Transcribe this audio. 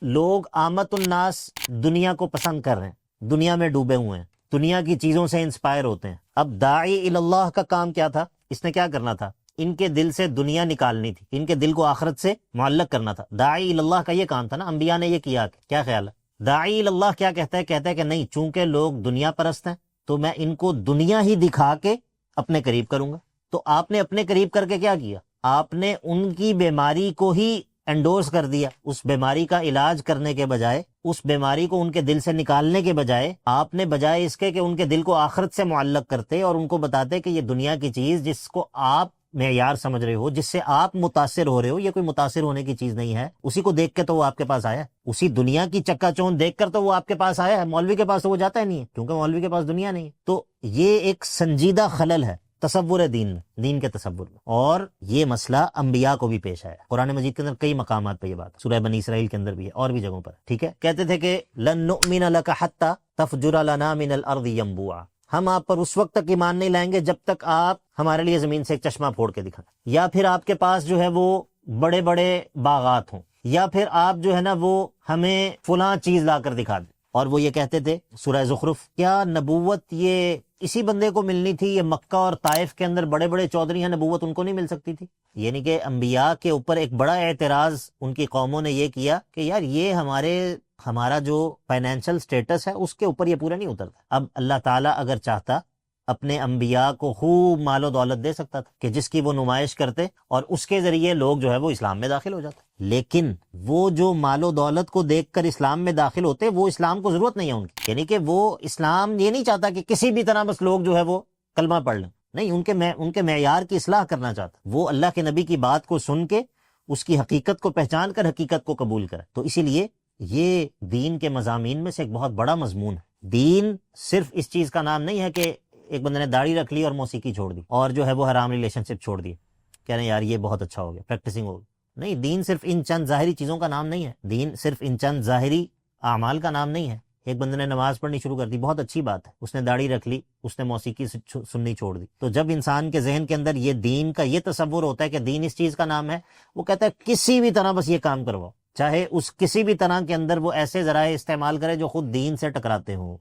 لوگ عامت الناس دنیا کو پسند کر رہے ہیں، دنیا میں ڈوبے ہوئے ہیں، دنیا کی چیزوں سے انسپائر ہوتے ہیں۔ اب داعی اللہ کا کام کیا تھا؟ اس نے کیا کرنا تھا؟ ان کے دل سے دنیا نکالنی تھی، ان کے دل کو آخرت سے معلق کرنا تھا۔ داعی اللہ کا یہ کام تھا نا، انبیاء نے یہ کیا۔ کیا خیال ہے؟ داعی اللہ کیا کہتا ہے؟ کہتا ہے کہ نہیں، چونکہ لوگ دنیا پرست ہیں تو میں ان کو دنیا ہی دکھا کے اپنے قریب کروں گا۔ تو آپ نے اپنے قریب کر کے کیا کیا؟ آپ نے ان کی بیماری کو ہی انڈورس کر دیا۔ اس بیماری کا علاج کرنے کے بجائے، اس بیماری کو ان کے دل سے نکالنے کے بجائے، آپ نے بجائے اس کے کہ ان کے دل کو آخرت سے معلق کرتے اور ان کو بتاتے کہ یہ دنیا کی چیز جس کو آپ معیار سمجھ رہے ہو، جس سے آپ متاثر ہو رہے ہو، یہ کوئی متاثر ہونے کی چیز نہیں ہے، اسی کو دیکھ کے تو وہ آپ کے پاس آیا ہے، اسی دنیا کی چکا چوند دیکھ کر تو وہ آپ کے پاس آیا ہے۔ مولوی کے پاس تو وہ جاتا ہی نہیں ہے، کیونکہ مولوی کے پاس دنیا نہیں ہے۔ تو یہ ایک سنجیدہ خلل ہے تصور دین میں، دین کے تصور میں، اور یہ مسئلہ انبیاء کو بھی پیش آیا۔ قرآن مجید کے اندر کئی مقامات پہ یہ بات ہے، سورہ بنی اسرائیل کے اندر بھی ہے، اور بھی جگہوں پر، ٹھیک ہے۔ کہتے تھے کہ لن نؤمن لک حتی تفجر لنا من الارض ینبوعا، ہم آپ پر اس وقت تک ایمان نہیں لائیں گے جب تک آپ ہمارے لیے زمین سے ایک چشمہ پھوڑ کے دکھائیں، یا پھر آپ کے پاس جو ہے وہ بڑے بڑے باغات ہوں، یا پھر آپ جو ہے نا وہ ہمیں فلاں چیز لا کر دکھا دیں۔ اور وہ یہ کہتے تھے سورہ زخرف، کیا نبوت یہ اسی بندے کو ملنی تھی؟ یہ مکہ اور طائف کے اندر بڑے بڑے چودھری ہیں، نبوت ان کو نہیں مل سکتی تھی؟ یعنی کہ انبیاء کے اوپر ایک بڑا اعتراض ان کی قوموں نے یہ کیا کہ یار یہ ہمارا جو فائنینشل سٹیٹس ہے اس کے اوپر یہ پورا نہیں اترتا۔ اب اللہ تعالیٰ اگر چاہتا اپنے انبیاء کو خوب مال و دولت دے سکتا تھا کہ جس کی وہ نمائش کرتے اور اس کے ذریعے لوگ جو ہے وہ اسلام میں داخل ہو جاتے، لیکن وہ جو مال و دولت کو دیکھ کر اسلام میں داخل ہوتے، وہ اسلام کو ضرورت نہیں ہے ان کی، یعنی کہ وہ اسلام یہ نہیں چاہتا کہ کسی بھی طرح بس لوگ جو ہے وہ کلمہ پڑھ لیں، نہیں، ان کے معیار کی اصلاح کرنا چاہتا، وہ اللہ کے نبی کی بات کو سن کے اس کی حقیقت کو پہچان کر حقیقت کو قبول کرے۔ تو اسی لیے یہ دین کے مضامین میں سے ایک بہت بڑا مضمون ہے۔ دین صرف اس چیز کا نام نہیں ہے کہ ایک بندے نے داڑھی رکھ لی اور موسیقی چھوڑ دی اور جو ہے وہ حرام ریلیشن شپ چھوڑ دی، کہہ رہے ہیں یار یہ بہت اچھا ہو گیا، پریکٹسنگ ہو گئی۔ نہیں، دین صرف ان چند ظاہری چیزوں کا نام نہیں ہے، دین صرف ان چند ظاہری اعمال کا نام نہیں ہے۔ ایک بندے نے نماز پڑھنی شروع کر دی، بہت اچھی بات ہے، اس نے داڑھی رکھ لی، اس نے موسیقی سننی چھوڑ دی۔ تو جب انسان کے ذہن کے اندر یہ دین کا یہ تصور ہوتا ہے کہ دین اس چیز کا نام ہے، وہ کہتا ہے کسی بھی طرح بس یہ کام کرواؤ، چاہے اس کسی بھی طرح کے اندر وہ ایسے ذرائع استعمال کرے جو خود دین سے ٹکراتے ہوں۔